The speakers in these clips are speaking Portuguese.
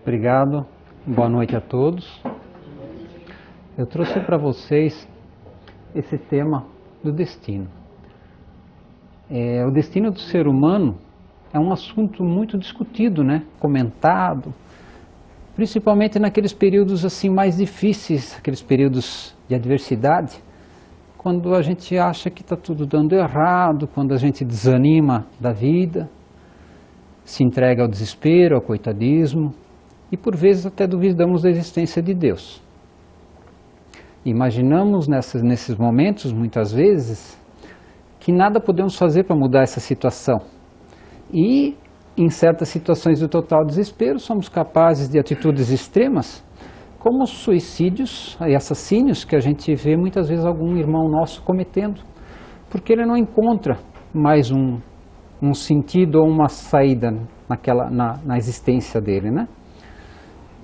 Obrigado, boa noite a todos. Eu trouxe para vocês esse tema do destino. O destino do ser humano é um assunto muito discutido, né? Comentado, principalmente naqueles períodos assim mais difíceis, aqueles períodos de adversidade, quando a gente acha que está tudo dando errado, quando a gente desanima da vida, se entrega ao desespero, ao coitadismo, e por vezes até duvidamos da existência de Deus. Imaginamos nesses momentos, muitas vezes, que nada podemos fazer para mudar essa situação. E, em certas situações de total desespero, somos capazes de atitudes extremas, como suicídios e assassínios que a gente vê muitas vezes algum irmão nosso cometendo, porque ele não encontra mais um sentido ou uma saída na existência dele, né?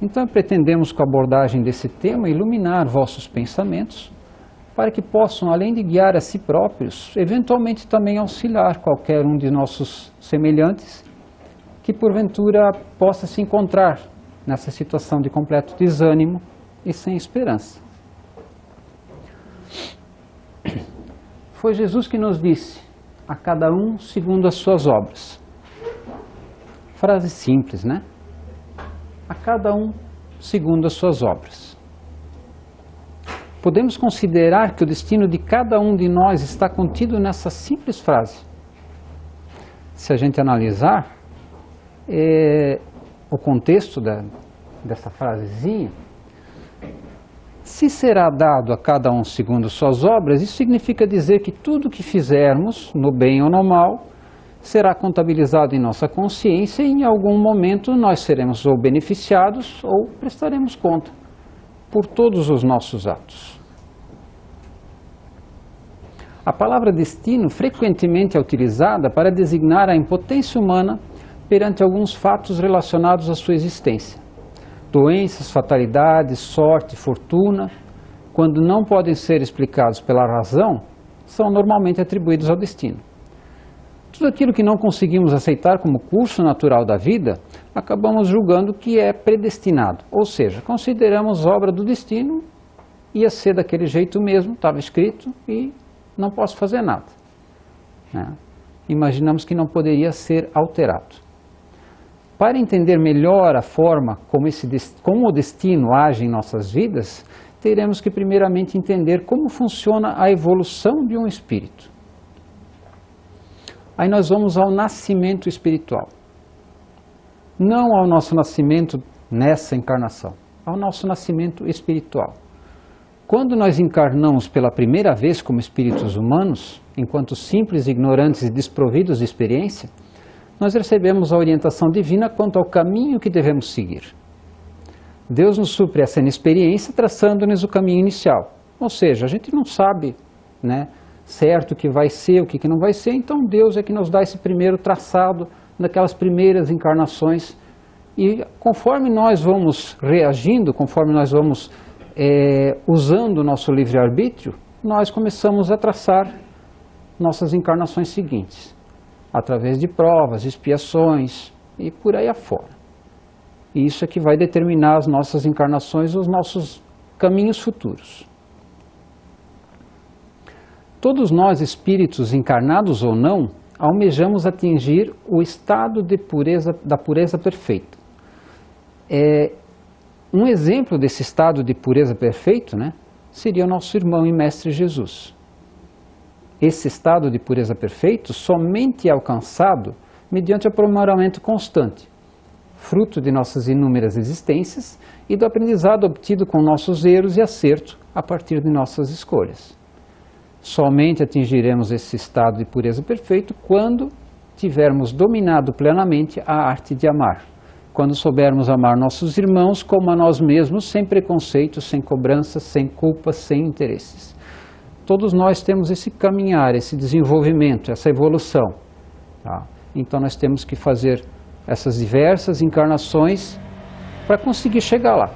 Então pretendemos com a abordagem desse tema iluminar vossos pensamentos para que possam, além de guiar a si próprios, eventualmente também auxiliar qualquer um de nossos semelhantes que porventura possa se encontrar nessa situação de completo desânimo e sem esperança. Foi Jesus que nos disse: a cada um segundo as suas obras. Frase simples, né? A cada um segundo as suas obras. Podemos considerar que o destino de cada um de nós está contido nessa simples frase. Se a gente analisar o contexto dessa frasezinha, se será dado a cada um segundo suas obras, isso significa dizer que tudo que fizermos, no bem ou no mal, será contabilizado em nossa consciência e em algum momento nós seremos ou beneficiados ou prestaremos conta por todos os nossos atos. A palavra destino frequentemente é utilizada para designar a impotência humana perante alguns fatos relacionados à sua existência. Doenças, fatalidades, sorte, fortuna, quando não podem ser explicados pela razão, são normalmente atribuídos ao destino. Tudo aquilo que não conseguimos aceitar como curso natural da vida, acabamos julgando que é predestinado, ou seja, consideramos obra do destino, ia ser daquele jeito mesmo, estava escrito e não posso fazer nada. Imaginamos que não poderia ser alterado. Para entender melhor a forma como o destino age em nossas vidas, teremos que primeiramente entender como funciona a evolução de um espírito. Aí nós vamos ao nascimento espiritual. Não ao nosso nascimento nessa encarnação, ao nosso nascimento espiritual. Quando nós encarnamos pela primeira vez como espíritos humanos, enquanto simples, ignorantes e desprovidos de experiência, nós recebemos a orientação divina quanto ao caminho que devemos seguir. Deus nos supre essa inexperiência traçando-nos o caminho inicial. Ou seja, a gente não sabe, né, certo o que vai ser, o que não vai ser, então Deus é que nos dá esse primeiro traçado naquelas primeiras encarnações. E conforme nós vamos reagindo, conforme nós vamos usando o nosso livre-arbítrio, nós começamos a traçar nossas encarnações seguintes, através de provas, expiações e por aí afora. E isso é que vai determinar as nossas encarnações, os nossos caminhos futuros. Todos nós, espíritos encarnados ou não, almejamos atingir o estado da pureza perfeita. Um exemplo desse estado de pureza perfeito, né, seria o nosso irmão e mestre Jesus. Esse estado de pureza perfeito somente é alcançado mediante o aprimoramento constante, fruto de nossas inúmeras existências e do aprendizado obtido com nossos erros e acertos a partir de nossas escolhas. Somente atingiremos esse estado de pureza perfeito quando tivermos dominado plenamente a arte de amar, quando soubermos amar nossos irmãos como a nós mesmos, sem preconceitos, sem cobranças, sem culpas, sem interesses. Todos nós temos esse caminhar, esse desenvolvimento, essa evolução. Tá? Então nós temos que fazer essas diversas encarnações para conseguir chegar lá.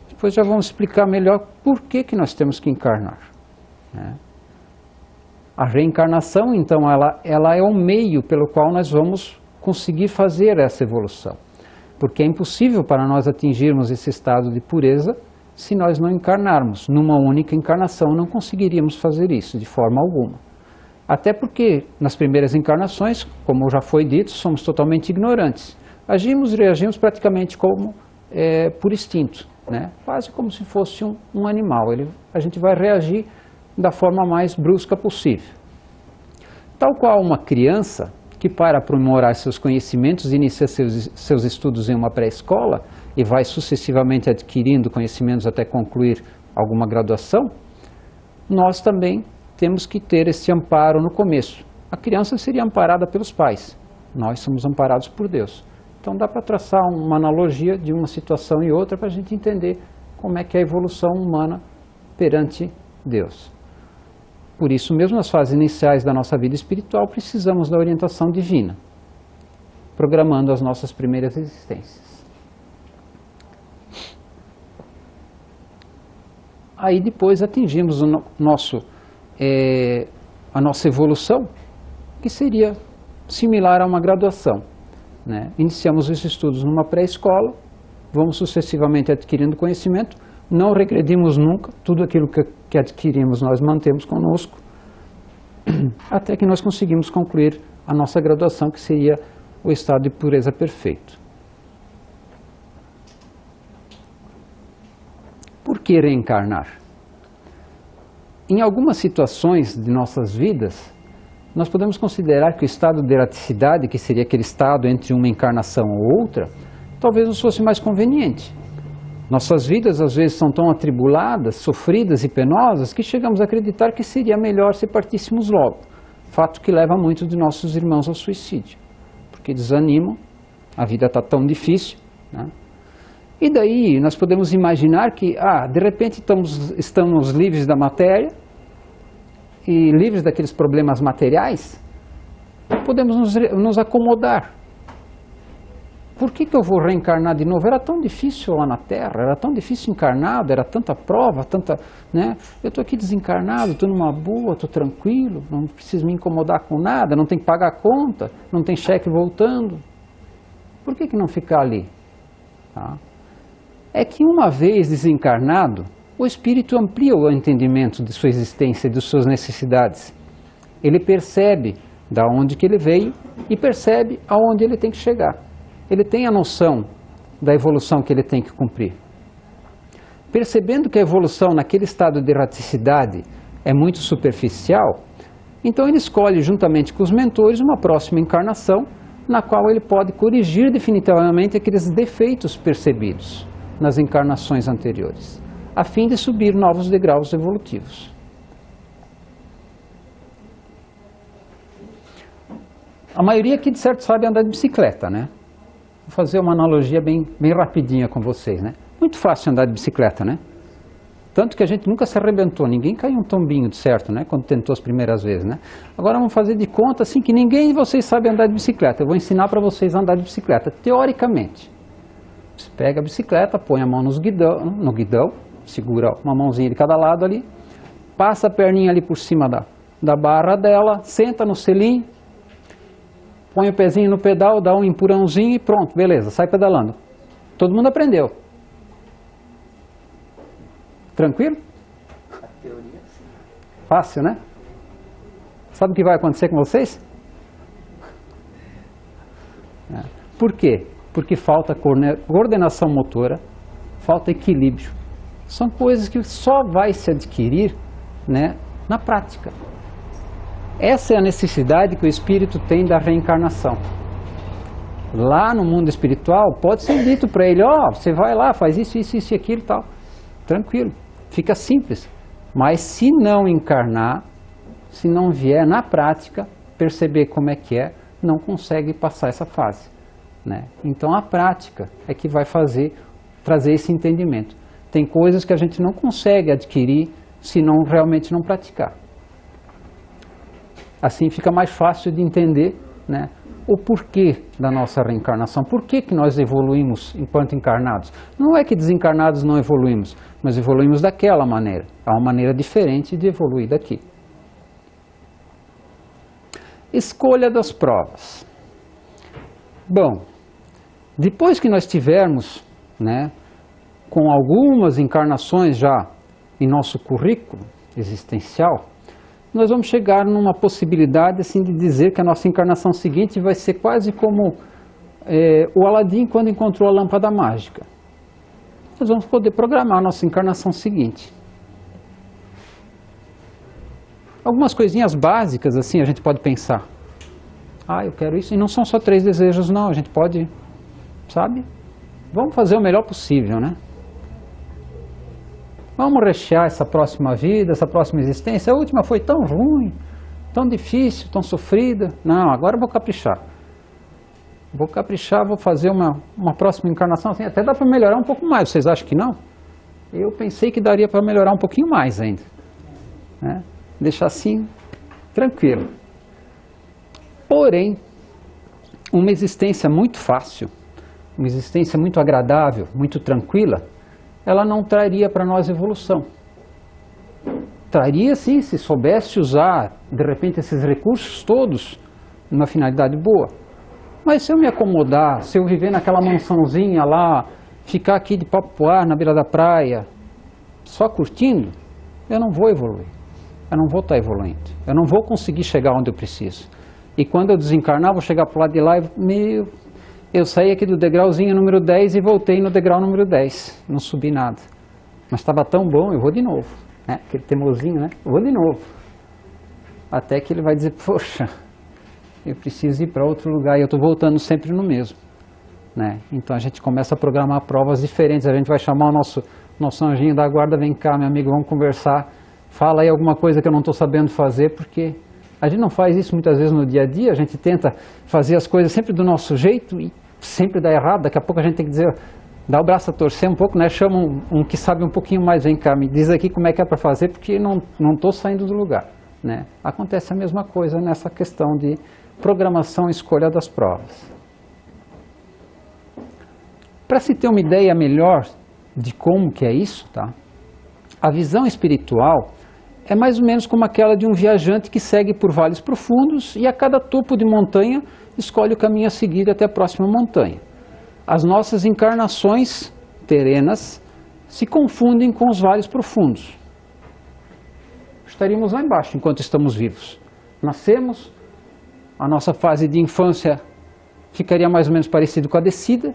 Depois já vamos explicar melhor por que nós temos que encarnar. A reencarnação, então, ela é o meio pelo qual nós vamos conseguir fazer essa evolução. porque é impossível para nós atingirmos esse estado de pureza se nós não encarnarmos. Numa única encarnação não conseguiríamos fazer isso de forma alguma. Até porque nas primeiras encarnações, como já foi dito, somos totalmente ignorantes. Agimos e reagimos praticamente como por instinto, né? Quase como se fosse um animal. A gente vai reagir da forma mais brusca possível. Tal qual uma criança que, para aprimorar seus conhecimentos, inicia seus estudos em uma pré-escola e vai sucessivamente adquirindo conhecimentos até concluir alguma graduação, nós também temos que ter esse amparo no começo. A criança seria amparada pelos pais, nós somos amparados por Deus. Então dá para traçar uma analogia de uma situação e outra para a gente entender como é que é a evolução humana perante Deus. Por isso mesmo, nas fases iniciais da nossa vida espiritual, precisamos da orientação divina, programando as nossas primeiras existências. Aí depois atingimos a nossa evolução, que seria similar a uma graduação, né? Iniciamos os estudos numa pré-escola, vamos sucessivamente adquirindo conhecimento, não regredimos nunca, tudo aquilo que adquirimos nós mantemos conosco, até que nós conseguimos concluir a nossa graduação, que seria o estado de pureza perfeito. Por que reencarnar? Em algumas situações de nossas vidas, nós podemos considerar que o estado de erraticidade, que seria aquele estado entre uma encarnação ou outra, talvez nos fosse mais conveniente. Nossas vidas às vezes são tão atribuladas, sofridas e penosas que chegamos a acreditar que seria melhor se partíssemos logo. Fato que leva muitos de nossos irmãos ao suicídio, porque desanimam, a vida está tão difícil, né? E daí nós podemos imaginar que, de repente estamos livres da matéria e livres daqueles problemas materiais, podemos nos acomodar. Por que eu vou reencarnar de novo? Era tão difícil lá na Terra, era tão difícil encarnado, era tanta prova, né? Eu estou aqui desencarnado, estou numa boa, estou tranquilo, não preciso me incomodar com nada, não tem que pagar a conta, não tem cheque voltando. Por que não ficar ali? Tá? É que uma vez desencarnado, o espírito amplia o entendimento de sua existência e de suas necessidades. Ele percebe da onde que ele veio e percebe aonde ele tem que chegar. Ele tem a noção da evolução que ele tem que cumprir. Percebendo que a evolução naquele estado de erraticidade é muito superficial, então ele escolhe, juntamente com os mentores, uma próxima encarnação na qual ele pode corrigir definitivamente aqueles defeitos percebidos nas encarnações anteriores, a fim de subir novos degraus evolutivos. A maioria aqui de certo sabe andar de bicicleta, né? Vou fazer uma analogia bem rapidinha com vocês, né? Muito fácil andar de bicicleta, né? Tanto que a gente nunca se arrebentou, ninguém caiu um tombinho de certo, né? Quando tentou as primeiras vezes, né? Agora vamos fazer de conta assim que ninguém de vocês sabe andar de bicicleta. Eu vou ensinar para vocês a andar de bicicleta, teoricamente. Você pega a bicicleta, põe a mão no guidão, segura uma mãozinha de cada lado ali, passa a perninha ali por cima da barra dela, senta no selim, põe o pezinho no pedal, dá um empurrãozinho e pronto, beleza, sai pedalando. Todo mundo aprendeu. Tranquilo? A teoria, sim. Fácil, né? Sabe o que vai acontecer com vocês? Por quê? Porque falta coordenação motora, falta equilíbrio. São coisas que só vai se adquirir, né, na prática. Essa é a necessidade que o espírito tem da reencarnação. Lá no mundo espiritual, pode ser dito para ele, você vai lá, faz isso, isso, isso e aquilo e tal. Tranquilo, fica simples. Mas se não encarnar, se não vier na prática, perceber como é que é, não consegue passar essa fase, né? Então a prática é que vai trazer esse entendimento. Tem coisas que a gente não consegue adquirir se não realmente não praticar. Assim fica mais fácil de entender, né, o porquê da nossa reencarnação. Por que nós evoluímos enquanto encarnados? Não é que desencarnados não evoluímos, mas evoluímos daquela maneira. Há uma maneira diferente de evoluir daqui. Escolha das provas. Bom, Depois que nós tivermos, né, com algumas encarnações já em nosso currículo existencial, nós vamos chegar numa possibilidade assim, de dizer que a nossa encarnação seguinte vai ser quase como o Aladim quando encontrou a lâmpada mágica. Nós vamos poder programar a nossa encarnação seguinte. Algumas coisinhas básicas assim a gente pode pensar. Eu quero isso. E não são só 3 desejos não, a gente pode, sabe? Vamos fazer o melhor possível, né? Vamos rechear essa próxima vida, essa próxima existência. A última foi tão ruim, tão difícil, tão sofrida. Não, agora eu vou caprichar. Vou caprichar, vou fazer uma próxima encarnação. Assim, até dá para melhorar um pouco mais, vocês acham que não? Eu pensei que daria para melhorar um pouquinho mais ainda. Né? Deixar assim, tranquilo. Porém, uma existência muito fácil, uma existência muito agradável, muito tranquila, ela não traria para nós evolução. Traria sim, se soubesse usar, de repente, esses recursos todos numa finalidade boa. Mas se eu me acomodar, se eu viver naquela mansãozinha lá, ficar aqui de Papuá, na beira da praia, só curtindo, eu não vou evoluir. Eu não vou estar evoluindo. Eu não vou conseguir chegar onde eu preciso. E quando eu desencarnar, vou chegar para o lado de lá e eu saí aqui do degrauzinho número 10 e voltei no degrau número 10. Não subi nada. Mas estava tão bom, eu vou de novo. Né? Aquele teimosinho, né? Eu vou de novo. Até que ele vai dizer, poxa, eu preciso ir para outro lugar e eu estou voltando sempre no mesmo. Né? Então a gente começa a programar provas diferentes. A gente vai chamar o nosso anjinho da guarda, vem cá, meu amigo, vamos conversar. Fala aí alguma coisa que eu não estou sabendo fazer, porque a gente não faz isso muitas vezes no dia a dia. A gente tenta fazer as coisas sempre do nosso jeito e sempre dá errado. Daqui a pouco a gente tem que dizer, dá o braço a torcer um pouco, né? Chama um que sabe um pouquinho mais, vem cá, me diz aqui como é que é para fazer, porque não estou saindo do lugar. Né? Acontece a mesma coisa nessa questão de programação e escolha das provas. Para se ter uma ideia melhor de como que é isso, tá? A visão espiritual é mais ou menos como aquela de um viajante que segue por vales profundos e a cada topo de montanha escolhe o caminho a seguir até a próxima montanha. As nossas encarnações terrenas se confundem com os vales profundos. Estaríamos lá embaixo enquanto estamos vivos. Nascemos, a nossa fase de infância ficaria mais ou menos parecido com a descida,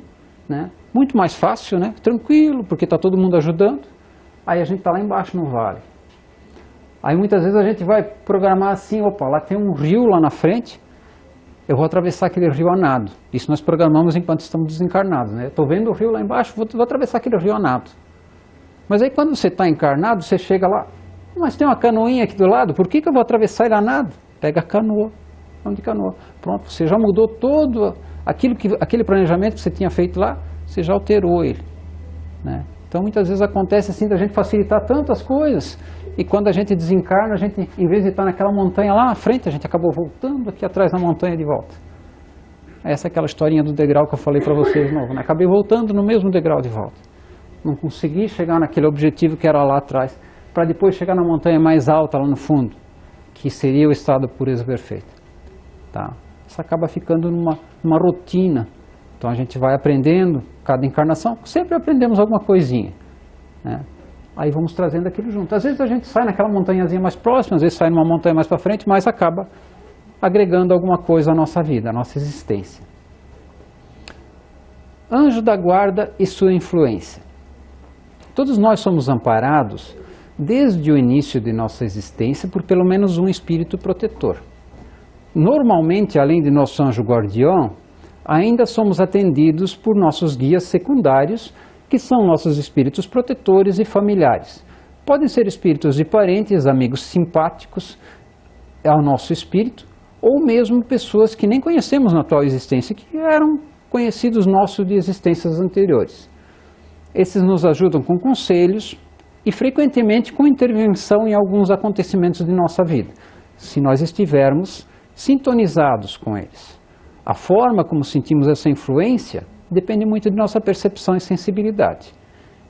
né? Muito mais fácil, né? Tranquilo, porque está todo mundo ajudando. Aí a gente está lá embaixo no vale. Aí muitas vezes a gente vai programar assim, opa, lá tem um rio lá na frente, eu vou atravessar aquele rio a nado. Isso nós programamos enquanto estamos desencarnados, né? Estou vendo o rio lá embaixo, vou atravessar aquele rio a nado. Mas aí quando você está encarnado, você chega lá, mas tem uma canoinha aqui do lado, por que eu vou atravessar ele a nado? Pega a canoa, vamos de canoa. Pronto, você já mudou todo aquele planejamento que você tinha feito lá, você já alterou ele, né? Então muitas vezes acontece assim da gente facilitar tantas coisas e quando a gente desencarna, a gente, em vez de estar naquela montanha lá na frente, a gente acabou voltando aqui atrás na montanha de volta. Essa é aquela historinha do degrau que eu falei para vocês de novo, né? Acabei voltando no mesmo degrau de volta. Não consegui chegar naquele objetivo que era lá atrás, para depois chegar na montanha mais alta lá no fundo, que seria o estado pureza perfeita. Tá? Isso acaba ficando numa rotina. Então a gente vai aprendendo, cada encarnação, sempre aprendemos alguma coisinha, né? Aí vamos trazendo aquilo junto. Às vezes a gente sai naquela montanhazinha mais próxima, às vezes sai numa montanha mais para frente, mas acaba agregando alguma coisa à nossa vida, à nossa existência. Anjo da guarda e sua influência. Todos nós somos amparados, desde o início de nossa existência, por pelo menos um espírito protetor. Normalmente, além de nosso anjo guardião, ainda somos atendidos por nossos guias secundários, que são nossos espíritos protetores e familiares. Podem ser espíritos de parentes, amigos simpáticos ao nosso espírito, ou mesmo pessoas que nem conhecemos na atual existência, que eram conhecidos nossos de existências anteriores. Esses nos ajudam com conselhos e frequentemente com intervenção em alguns acontecimentos de nossa vida, se nós estivermos sintonizados com eles. A forma como sentimos essa influência depende muito de nossa percepção e sensibilidade.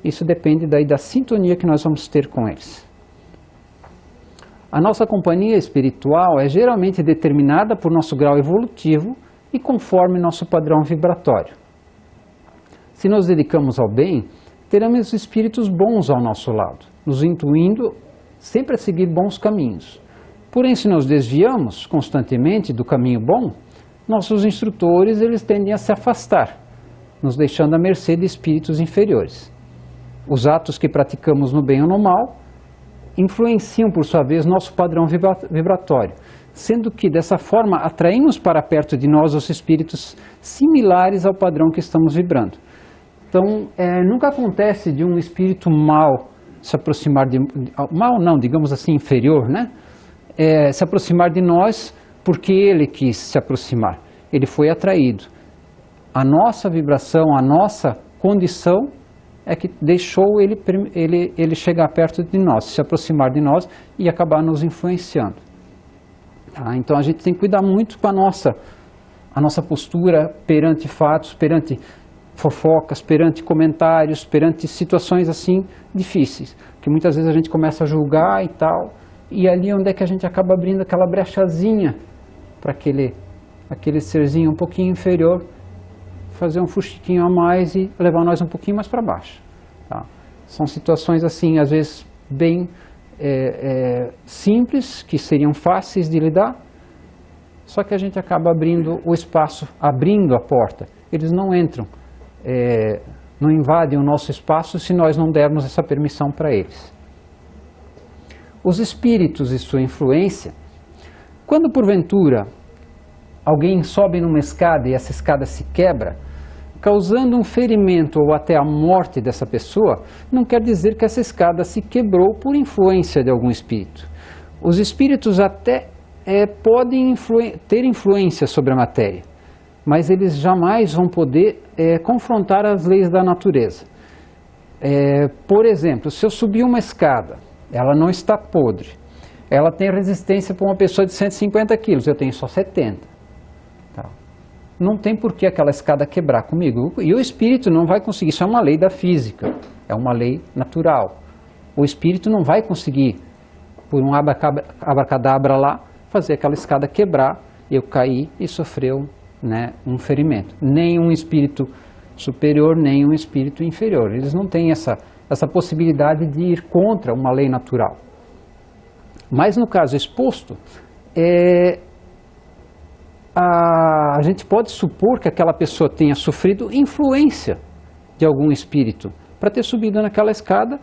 Isso depende daí da sintonia que nós vamos ter com eles. A nossa companhia espiritual é geralmente determinada por nosso grau evolutivo e conforme nosso padrão vibratório. se nos dedicamos ao bem, teremos espíritos bons ao nosso lado, nos intuindo sempre a seguir bons caminhos. Porém, se nos desviamos constantemente do caminho bom, nossos instrutores eles tendem a se afastar, nos deixando à mercê de espíritos inferiores. Os atos que praticamos no bem ou no mal influenciam, por sua vez, nosso padrão vibratório, sendo que, dessa forma, atraímos para perto de nós os espíritos similares ao padrão que estamos vibrando. Então, nunca acontece de um espírito mal se aproximar mal não, digamos assim, inferior, né? Se aproximar de nós porque ele quis se aproximar, ele foi atraído. A nossa vibração, a nossa condição é que deixou ele chegar perto de nós, se aproximar de nós e acabar nos influenciando. Tá? Então a gente tem que cuidar muito com a nossa postura perante fatos, perante fofocas, perante comentários, perante situações assim difíceis, que muitas vezes a gente começa a julgar e tal, e ali onde é que a gente acaba abrindo aquela brechazinha para aquele serzinho um pouquinho inferior fazer um fuxiquinho a mais e levar nós um pouquinho mais para baixo. Tá? São situações assim, às vezes bem simples, que seriam fáceis de lidar, só que a gente acaba abrindo o espaço, abrindo a porta. Eles não entram, não invadem o nosso espaço se nós não dermos essa permissão para eles. Os espíritos e sua influência, quando porventura alguém sobe numa escada e essa escada se quebra, causando um ferimento ou até a morte dessa pessoa, não quer dizer que essa escada se quebrou por influência de algum espírito. Os espíritos até podem ter influência sobre a matéria, mas eles jamais vão poder confrontar as leis da natureza. Por exemplo, se eu subir uma escada, ela não está podre, ela tem resistência para uma pessoa de 150 quilos, eu tenho só 70. Tá. Não tem por que aquela escada quebrar comigo. E o espírito não vai conseguir, isso é uma lei da física, é uma lei natural. O espírito não vai conseguir, por um abracadabra lá, fazer aquela escada quebrar, eu cair e sofrer um ferimento. Nem um espírito superior, nem um espírito inferior. Eles não têm essa possibilidade de ir contra uma lei natural. Mas no caso exposto, a gente pode supor que aquela pessoa tenha sofrido influência de algum espírito para ter subido naquela escada,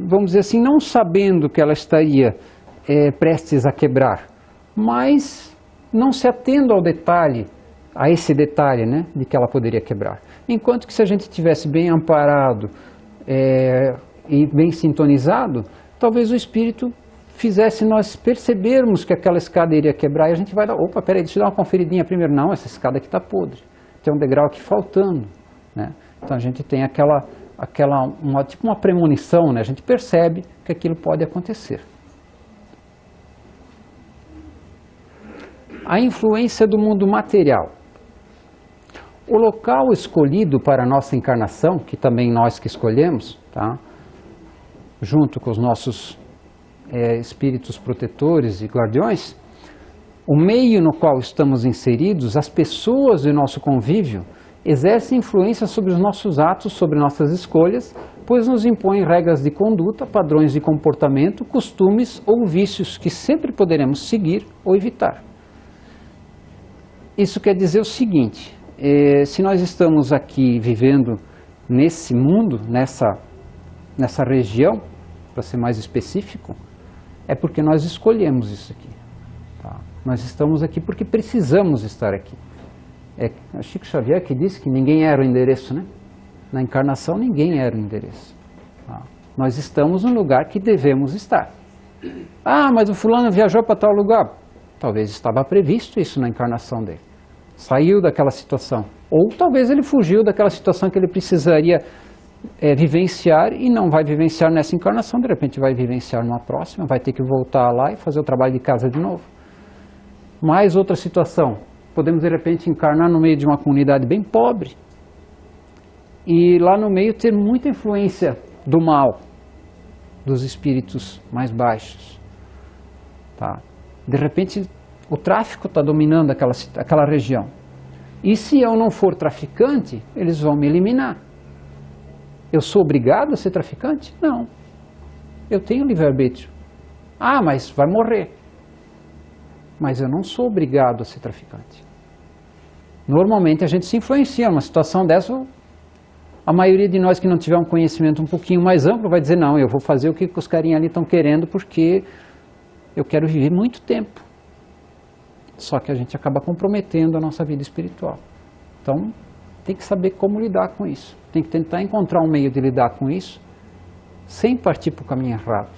vamos dizer assim, não sabendo que ela estaria prestes a quebrar, mas não se atendo ao detalhe, a esse detalhe, né, de que ela poderia quebrar. Enquanto que se a gente estivesse bem amparado e bem sintonizado, talvez o espírito fizesse nós percebermos que aquela escada iria quebrar e a gente vai dar, opa, peraí, deixa eu dar uma conferidinha primeiro. Não, essa escada aqui está podre, tem um degrau aqui faltando, né? Então a gente tem tipo uma premonição, né? A gente percebe que aquilo pode acontecer. A influência do mundo material. O local escolhido para a nossa encarnação, que também nós que escolhemos, tá? Junto com os nossos espíritos protetores e guardiões, o meio no qual estamos inseridos, as pessoas do nosso convívio, exercem influência sobre os nossos atos, sobre nossas escolhas, pois nos impõem regras de conduta, padrões de comportamento, costumes ou vícios que sempre poderemos seguir ou evitar. Isso quer dizer o seguinte, se nós estamos aqui vivendo nesse mundo, nessa região, para ser mais específico, é porque nós escolhemos isso aqui. Tá? Nós estamos aqui porque precisamos estar aqui. Chico Xavier que disse que ninguém era o endereço, né? Na encarnação ninguém era o endereço. Tá? Nós estamos no lugar que devemos estar. Ah, mas o fulano viajou para tal lugar. Talvez estava previsto isso na encarnação dele. Saiu daquela situação. Ou talvez ele fugiu daquela situação que ele precisaria vivenciar e não vai vivenciar nessa encarnação, de repente vai vivenciar numa próxima, vai ter que voltar lá e fazer o trabalho de casa de novo. Mais outra situação, podemos de repente encarnar no meio de uma comunidade bem pobre e lá no meio ter muita influência do mal, dos espíritos mais baixos. Tá? De repente o tráfico está dominando aquela região E se eu não for traficante, eles vão me eliminar. Eu sou obrigado a ser traficante? Não. Eu tenho livre-arbítrio. Ah, mas vai morrer. Mas eu não sou obrigado a ser traficante. Normalmente a gente se influencia numa situação dessa. A maioria de nós que não tiver um conhecimento um pouquinho mais amplo vai dizer, não, eu vou fazer o que os carinhas ali estão querendo porque eu quero viver muito tempo. Só que a gente acaba comprometendo a nossa vida espiritual. Então, tem que saber como lidar com isso. Tem que tentar encontrar um meio de lidar com isso sem partir para o caminho errado.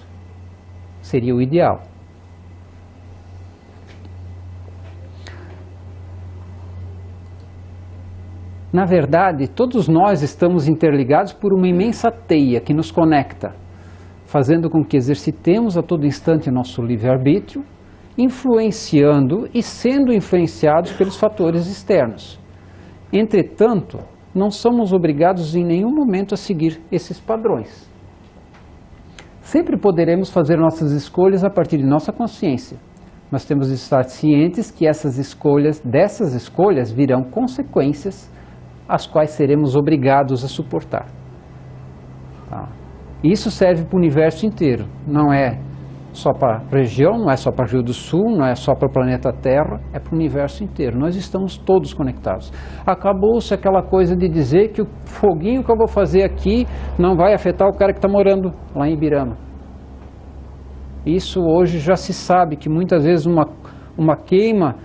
Seria o ideal. Na verdade, todos nós estamos interligados por uma imensa teia que nos conecta, fazendo com que exercitemos a todo instante o nosso livre-arbítrio, influenciando e sendo influenciados pelos fatores externos. Entretanto, não somos obrigados em nenhum momento a seguir esses padrões. Sempre poderemos fazer nossas escolhas a partir de nossa consciência, mas temos de estar cientes que dessas escolhas virão consequências as quais seremos obrigados a suportar. Tá? Isso serve para o universo inteiro, não é só para a região, não é só para o Rio do Sul, não é só para o planeta Terra, é para o universo inteiro. Nós estamos todos conectados. Acabou-se aquela coisa de dizer que o foguinho que eu vou fazer aqui não vai afetar o cara que está morando lá em Ibirama. Isso hoje já se sabe que muitas vezes uma queima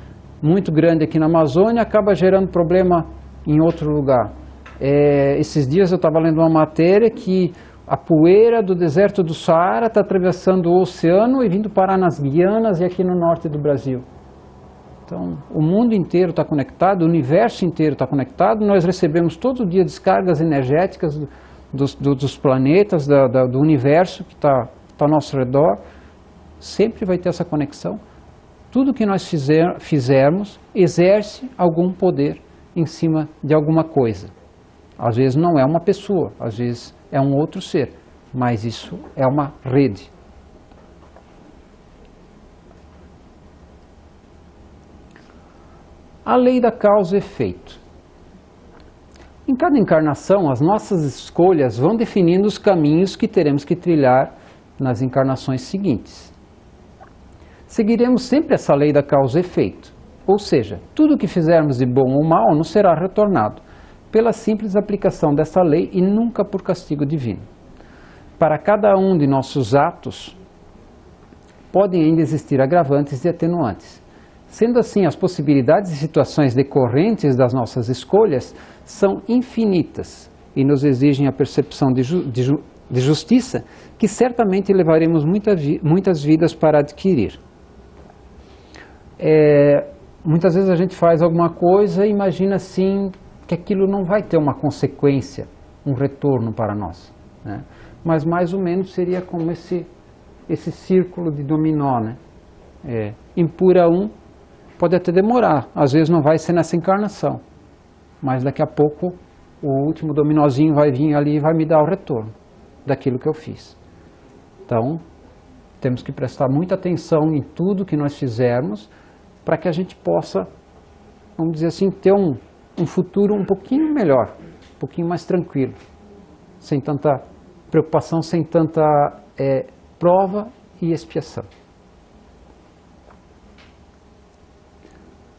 muito grande aqui na Amazônia acaba gerando problema em outro lugar. Esses dias eu estava lendo uma matéria que a poeira do deserto do Saara está atravessando o oceano e vindo parar nas Guianas e aqui no norte do Brasil. Então, o mundo inteiro está conectado, o universo inteiro está conectado, nós recebemos todo dia descargas energéticas dos planetas, do universo que está ao nosso redor. Sempre vai ter essa conexão. Tudo que nós fizermos exerce algum poder em cima de alguma coisa. Às vezes não é uma pessoa, às vezes é um outro ser, mas isso é uma rede. A lei da causa e efeito. Em cada encarnação, as nossas escolhas vão definindo os caminhos que teremos que trilhar nas encarnações seguintes. Seguiremos sempre essa lei da causa e efeito, ou seja, tudo o que fizermos de bom ou mal nos será retornado, pela simples aplicação dessa lei e nunca por castigo divino. Para cada um de nossos atos, podem ainda existir agravantes e atenuantes. Sendo assim, as possibilidades e situações decorrentes das nossas escolhas são infinitas e nos exigem a percepção de justiça que certamente levaremos muitas vidas para adquirir. Muitas vezes a gente faz alguma coisa e imagina assim que aquilo não vai ter uma consequência, um retorno para nós, né? Mas mais ou menos seria como esse círculo de dominó, né? Empurra um, pode até demorar, às vezes não vai ser nessa encarnação, mas daqui a pouco o último dominózinho vai vir ali e vai me dar o retorno daquilo que eu fiz. Então, temos que prestar muita atenção em tudo que nós fizermos para que a gente possa, vamos dizer assim, ter um futuro um pouquinho melhor, um pouquinho mais tranquilo, sem tanta preocupação, sem tanta prova e expiação.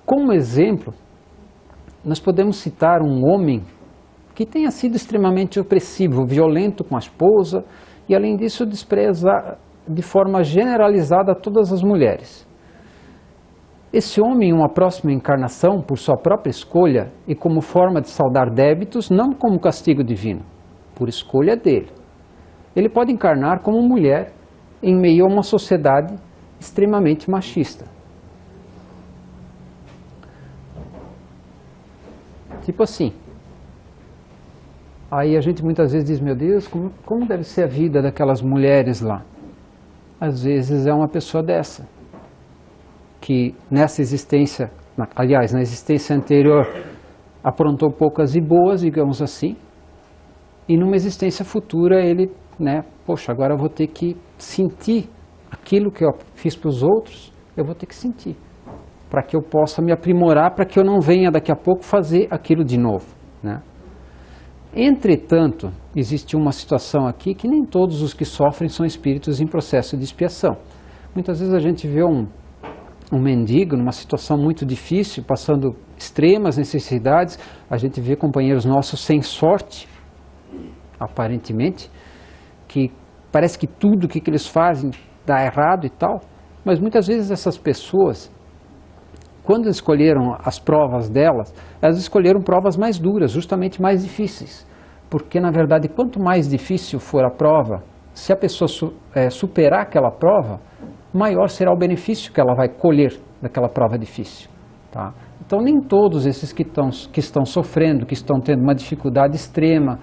Como exemplo, nós podemos citar um homem que tenha sido extremamente opressivo, violento com a esposa e, além disso, despreza de forma generalizada todas as mulheres. Esse homem, em uma próxima encarnação, por sua própria escolha e como forma de saldar débitos, não como castigo divino, por escolha dele. Ele pode encarnar como mulher em meio a uma sociedade extremamente machista. Tipo assim. Aí a gente muitas vezes diz, meu Deus, como deve ser a vida daquelas mulheres lá? Às vezes é uma pessoa dessa, que nessa existência, aliás, na existência anterior, aprontou poucas e boas, digamos assim, e numa existência futura ele, poxa, agora eu vou ter que sentir aquilo que eu fiz para os outros, eu vou ter que sentir. para que eu possa me aprimorar, para que eu não venha daqui a pouco fazer aquilo de novo, né? Entretanto, existe uma situação aqui que nem todos os que sofrem são espíritos em processo de expiação. Muitas vezes a gente vê um mendigo numa situação muito difícil, passando extremas necessidades, a gente vê companheiros nossos sem sorte, aparentemente, que parece que tudo que eles fazem dá errado e tal, mas muitas vezes essas pessoas, quando escolheram as provas delas, elas escolheram provas mais duras, justamente mais difíceis. Porque, na verdade, quanto mais difícil for a prova, se a pessoa superar aquela prova, maior será o benefício que ela vai colher daquela prova difícil, tá? Então, nem todos esses que estão sofrendo, que estão tendo uma dificuldade extrema,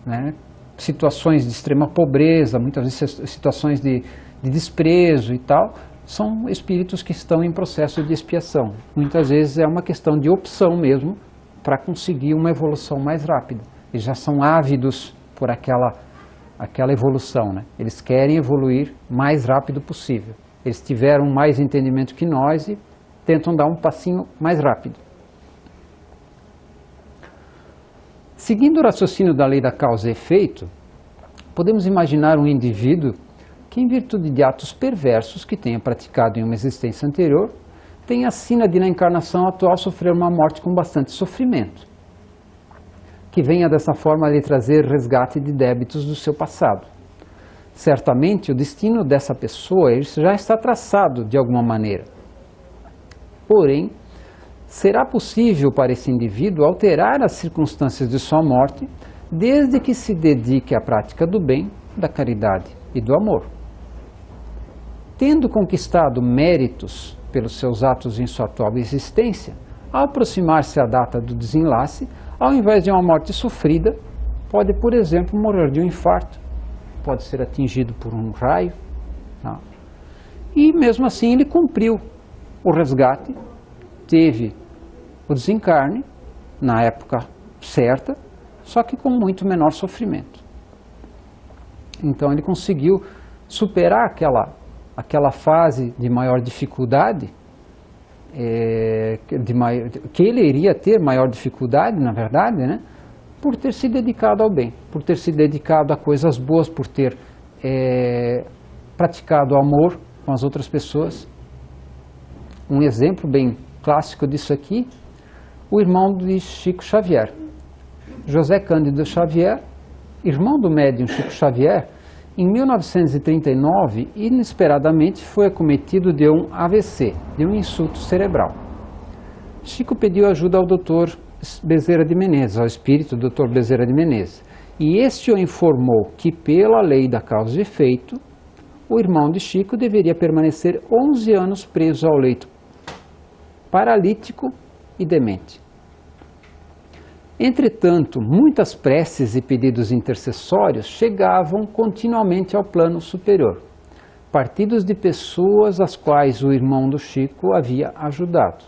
né, situações de extrema pobreza, muitas vezes situações de desprezo e tal, são espíritos que estão em processo de expiação. Muitas vezes é uma questão de opção mesmo para conseguir uma evolução mais rápida. Eles já são ávidos por aquela evolução, né? Eles querem evoluir mais rápido possível. Eles tiveram mais entendimento que nós e tentam dar um passinho mais rápido. Seguindo o raciocínio da lei da causa e efeito, podemos imaginar um indivíduo que, em virtude de atos perversos que tenha praticado em uma existência anterior, tenha a sina de, na encarnação atual, sofrer uma morte com bastante sofrimento, que venha dessa forma lhe trazer resgate de débitos do seu passado. Certamente o destino dessa pessoa já está traçado de alguma maneira. Porém, será possível para esse indivíduo alterar as circunstâncias de sua morte, desde que se dedique à prática do bem, da caridade e do amor. Tendo conquistado méritos pelos seus atos em sua atual existência, ao aproximar-se a data do desenlace, ao invés de uma morte sofrida, pode, por exemplo, morrer de um infarto, pode ser atingido por um raio, tá? E mesmo assim ele cumpriu o resgate, teve o desencarne na época certa, só que com muito menor sofrimento. Então ele conseguiu superar aquela fase de maior dificuldade, que ele iria ter maior dificuldade, na verdade, né, por ter se dedicado ao bem, por ter se dedicado a coisas boas, por ter praticado amor com as outras pessoas. Um exemplo bem clássico disso aqui, o irmão de Chico Xavier, José Cândido Xavier, irmão do médium Chico Xavier. Em 1939, inesperadamente foi acometido de um AVC, de um insulto cerebral. Chico pediu ajuda ao Dr. Bezerra de Menezes, ao espírito do Dr. Bezerra de Menezes, e este o informou que, pela lei da causa e efeito, o irmão de Chico deveria permanecer 11 anos preso ao leito, paralítico e demente. Entretanto, muitas preces e pedidos intercessórios chegavam continuamente ao plano superior, partidos de pessoas às quais o irmão do Chico havia ajudado.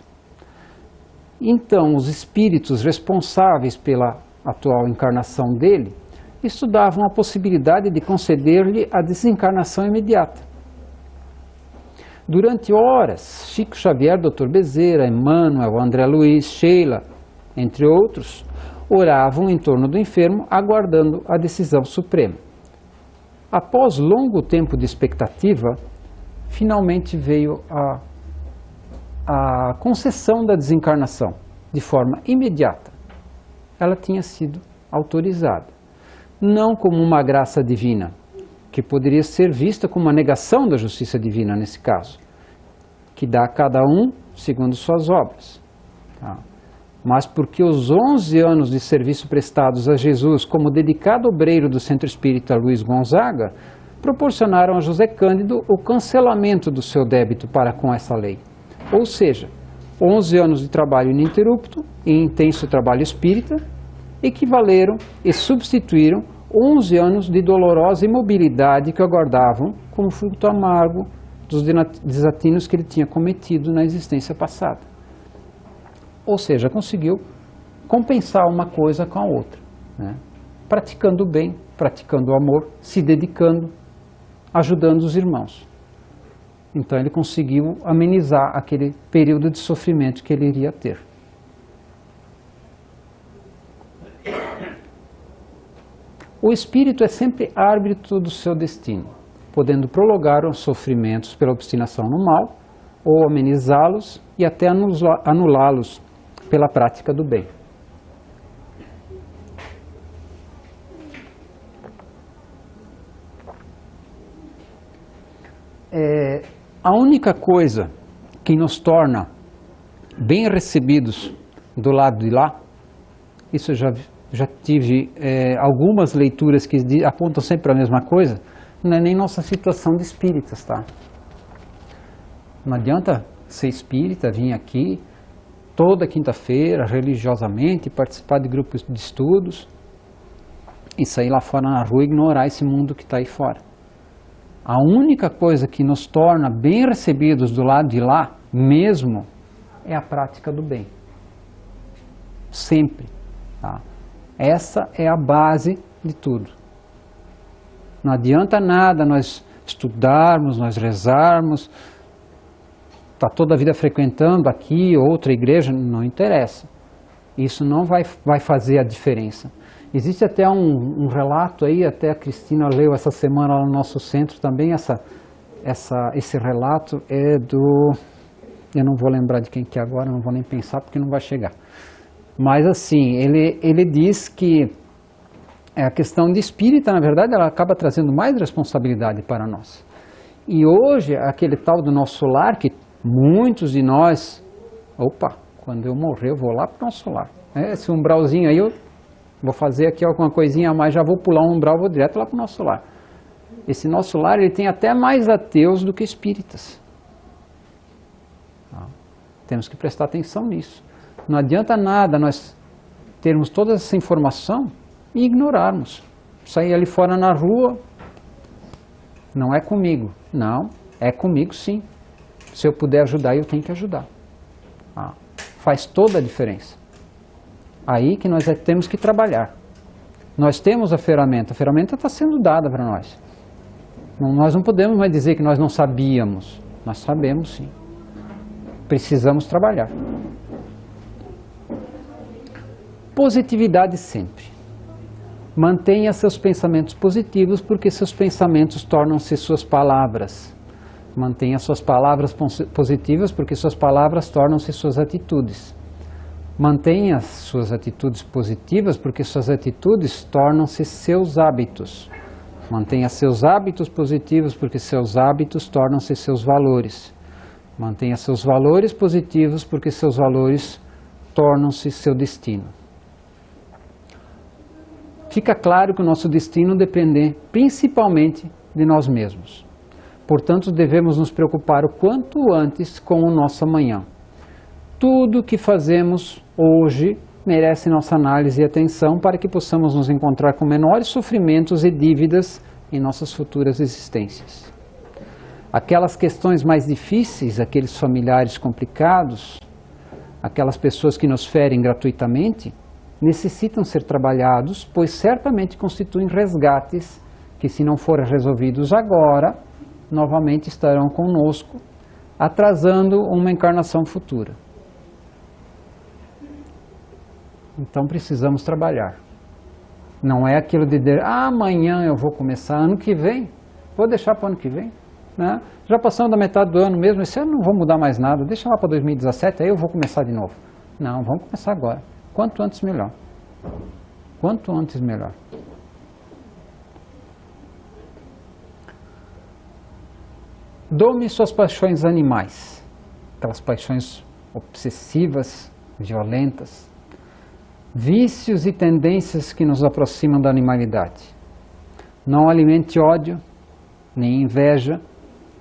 Então, os espíritos responsáveis pela atual encarnação dele estudavam a possibilidade de conceder-lhe a desencarnação imediata. Durante horas, Chico Xavier, Dr. Bezerra, Emmanuel, André Luiz, Sheila, entre outros, oravam em torno do enfermo, aguardando a decisão suprema. Após longo tempo de expectativa, finalmente veio a concessão da desencarnação, de forma imediata. Ela tinha sido autorizada, não como uma graça divina, que poderia ser vista como uma negação da justiça divina nesse caso, que dá a cada um segundo suas obras, tá? Mas porque os 11 anos de serviço prestados a Jesus como dedicado obreiro do Centro Espírita Luiz Gonzaga proporcionaram a José Cândido o cancelamento do seu débito para com essa lei. Ou seja, 11 anos de trabalho ininterrupto e intenso trabalho espírita equivaleram e substituíram 11 anos de dolorosa imobilidade que aguardavam como fruto amargo dos desatinos que ele tinha cometido na existência passada. Ou seja, conseguiu compensar uma coisa com a outra, né? Praticando o bem, praticando o amor, se dedicando, ajudando os irmãos. Então ele conseguiu amenizar aquele período de sofrimento que ele iria ter. O espírito é sempre árbitro do seu destino, podendo prolongar os sofrimentos pela obstinação no mal, ou amenizá-los e até anulá-los pela prática do bem. A única coisa que nos torna bem recebidos do lado de lá, isso eu já tive algumas leituras que apontam sempre a mesma coisa, não é nem nossa situação de espíritas, tá? Não adianta ser espírita, vir aqui toda quinta-feira, religiosamente, participar de grupos de estudos e sair lá fora na rua e ignorar esse mundo que está aí fora. A única coisa que nos torna bem recebidos do lado de lá, mesmo, é a prática do bem. Sempre. Tá? Essa é a base de tudo. Não adianta nada nós estudarmos, nós rezarmos, tá toda a vida frequentando aqui outra igreja, não interessa. Isso não vai fazer a diferença. Existe até um relato aí, até a Cristina leu essa semana lá no nosso centro também, esse relato é do... Eu não vou lembrar de quem que é agora, não vou nem pensar porque não vai chegar. Mas assim, ele diz que a questão de espírita, na verdade, ela acaba trazendo mais responsabilidade para nós. E hoje, aquele tal do nosso lar, que muitos de nós... Opa, quando eu morrer eu vou lá para o nosso lar. Esse umbralzinho aí, eu vou fazer aqui alguma coisinha a mais, já vou pular um umbral, vou direto lá para o nosso lar. Esse nosso lar, ele tem até mais ateus do que espíritas. Temos que prestar atenção nisso. Não adianta nada nós termos toda essa informação e ignorarmos. Sair ali fora na rua, não é comigo. Não, é comigo sim. Se eu puder ajudar, eu tenho que ajudar. Faz toda a diferença. Aí que nós temos que trabalhar. Nós temos a ferramenta está sendo dada para nós. Nós não podemos mais dizer que nós não sabíamos. Nós sabemos sim. Precisamos trabalhar. Positividade sempre. Mantenha seus pensamentos positivos, porque seus pensamentos tornam-se suas palavras. Mantenha suas palavras positivas, porque suas palavras tornam-se suas atitudes. Mantenha suas atitudes positivas, porque suas atitudes tornam-se seus hábitos. Mantenha seus hábitos positivos, porque seus hábitos tornam-se seus valores. Mantenha seus valores positivos, porque seus valores tornam-se seu destino. Fica claro que o nosso destino depende principalmente de nós mesmos. Portanto, devemos nos preocupar o quanto antes com o nosso amanhã. Tudo o que fazemos hoje merece nossa análise e atenção para que possamos nos encontrar com menores sofrimentos e dívidas em nossas futuras existências. Aquelas questões mais difíceis, aqueles familiares complicados, aquelas pessoas que nos ferem gratuitamente, necessitam ser trabalhados, pois certamente constituem resgates que, se não forem resolvidos agora, novamente estarão conosco, atrasando uma encarnação futura. Então precisamos trabalhar. Não é aquilo de dizer, amanhã eu vou começar, ano que vem, vou deixar para o ano que vem. Né? Já passamos da metade do ano mesmo, esse ano não vou mudar mais nada, deixa lá para 2017, aí eu vou começar de novo. Não, vamos começar agora. Quanto antes melhor. Quanto antes melhor. Dome suas paixões animais, aquelas paixões obsessivas, violentas, vícios e tendências que nos aproximam da animalidade. Não alimente ódio, nem inveja,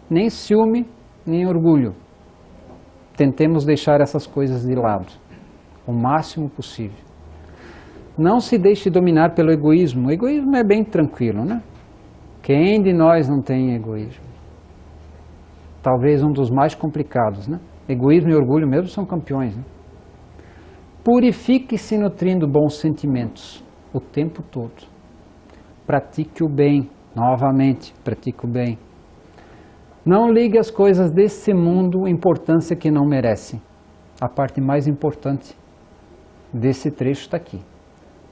nem ciúme, nem orgulho. Tentemos deixar essas coisas de lado, o máximo possível. Não se deixe dominar pelo egoísmo. O egoísmo é bem tranquilo, né? Quem de nós não tem egoísmo? Talvez um dos mais complicados, né? Egoísmo e orgulho mesmo são campeões, né? Purifique-se nutrindo bons sentimentos o tempo todo. Pratique o bem, novamente, pratique o bem. Não ligue as coisas desse mundo importância que não merecem. A parte mais importante desse trecho está aqui.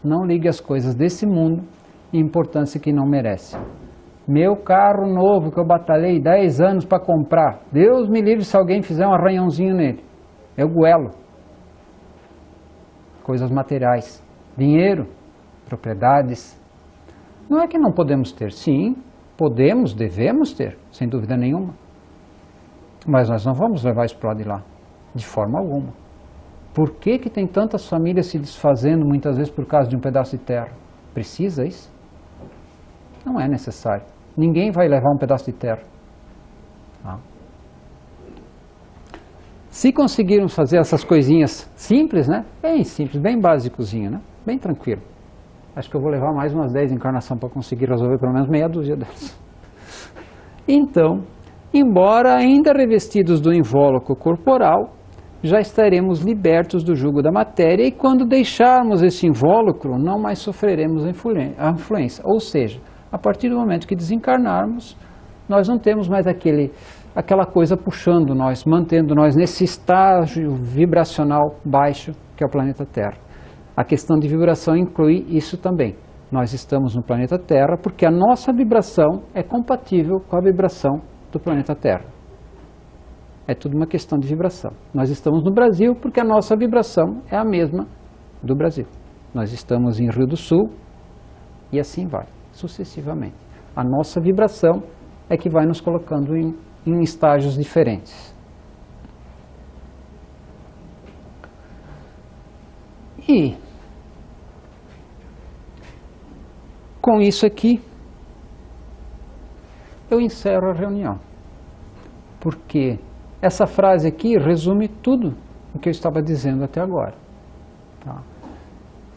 Não ligue as coisas desse mundo importância que não merece. Meu carro novo que eu batalhei 10 anos para comprar, Deus me livre se alguém fizer um arranhãozinho nele. Eu goelo. Coisas materiais, dinheiro, propriedades. Não é que não podemos ter, sim, podemos, devemos ter, sem dúvida nenhuma. Mas nós não vamos levar isso para lá de lá, de forma alguma. Por que que tem tantas famílias se desfazendo muitas vezes por causa de um pedaço de terra? Precisa isso? Não é necessário. Ninguém vai levar um pedaço de terra. Tá? Se conseguirmos fazer essas coisinhas simples, né? Bem simples, bem básicozinho, né? Bem tranquilo. Acho que eu vou levar mais umas 10 encarnações para conseguir resolver pelo menos meia dúzia delas. Então, embora ainda revestidos do invólucro corporal, já estaremos libertos do jugo da matéria e quando deixarmos esse invólucro, não mais sofreremos a influência. Ou seja, a partir do momento que desencarnarmos, nós não temos mais aquela coisa puxando nós, mantendo nós nesse estágio vibracional baixo que é o planeta Terra. A questão de vibração inclui isso também. Nós estamos no planeta Terra porque a nossa vibração é compatível com a vibração do planeta Terra. É tudo uma questão de vibração. Nós estamos no Brasil porque a nossa vibração é a mesma do Brasil. Nós estamos em Rio do Sul e assim vai, sucessivamente. A nossa vibração é que vai nos colocando em estágios diferentes. E com isso aqui, eu encerro a reunião. Porque essa frase aqui resume tudo o que eu estava dizendo até agora. Tá?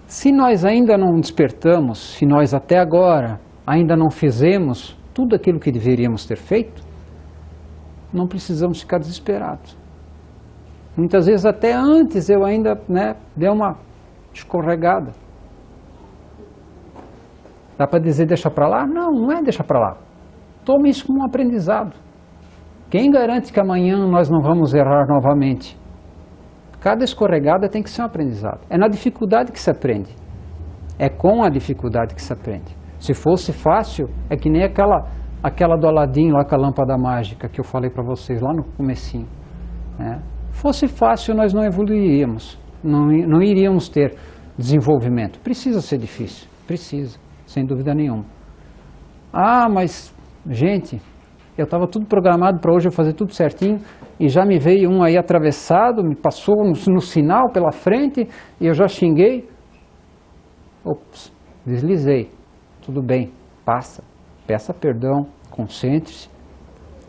Se nós ainda não despertamos, se nós até agora ainda não fizemos tudo aquilo que deveríamos ter feito, não precisamos ficar desesperados. Muitas vezes até antes eu ainda dei uma escorregada. Dá para dizer deixa para lá? Não, não é deixa para lá. Tome isso como um aprendizado. Quem garante que amanhã nós não vamos errar novamente? Cada escorregada tem que ser um aprendizado. É na dificuldade que se aprende. É com a dificuldade que se aprende. Se fosse fácil, é que nem aquela do Aladim lá com a lâmpada mágica que eu falei para vocês lá no comecinho. Fosse fácil, nós não evoluiríamos. Não iríamos ter desenvolvimento. Precisa ser difícil. Precisa, sem dúvida nenhuma. Ah, mas, gente, eu estava tudo programado para hoje eu fazer tudo certinho e já me veio um aí atravessado, me passou no sinal pela frente e eu já xinguei. Ops, deslizei. Tudo bem, passa, peça perdão, concentre-se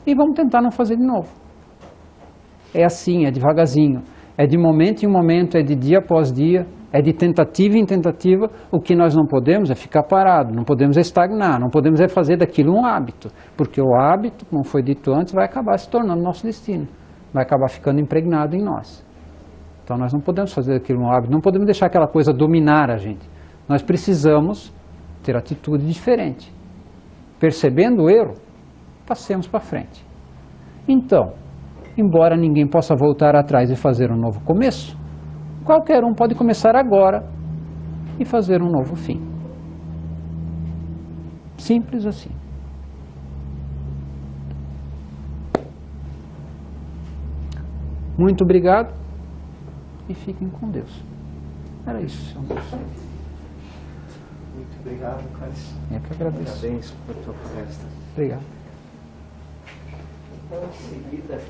e vamos tentar não fazer de novo. É assim, é devagarzinho, é de momento em momento, é de dia após dia, é de tentativa em tentativa. O que nós não podemos é ficar parado, não podemos estagnar, não podemos é fazer daquilo um hábito, porque o hábito, como foi dito antes, vai acabar se tornando nosso destino, vai acabar ficando impregnado em nós. Então nós não podemos fazer daquilo um hábito, não podemos deixar aquela coisa dominar a gente. Nós precisamos ter atitude diferente. Percebendo o erro, passemos para frente. Então, embora ninguém possa voltar atrás e fazer um novo começo, qualquer um pode começar agora e fazer um novo fim. Simples assim. Muito obrigado e fiquem com Deus. Era isso, São Deus. Muito obrigado, Cássio. Eu que agradeço. Parabéns por tua palestra. Obrigado. Então, em seguida,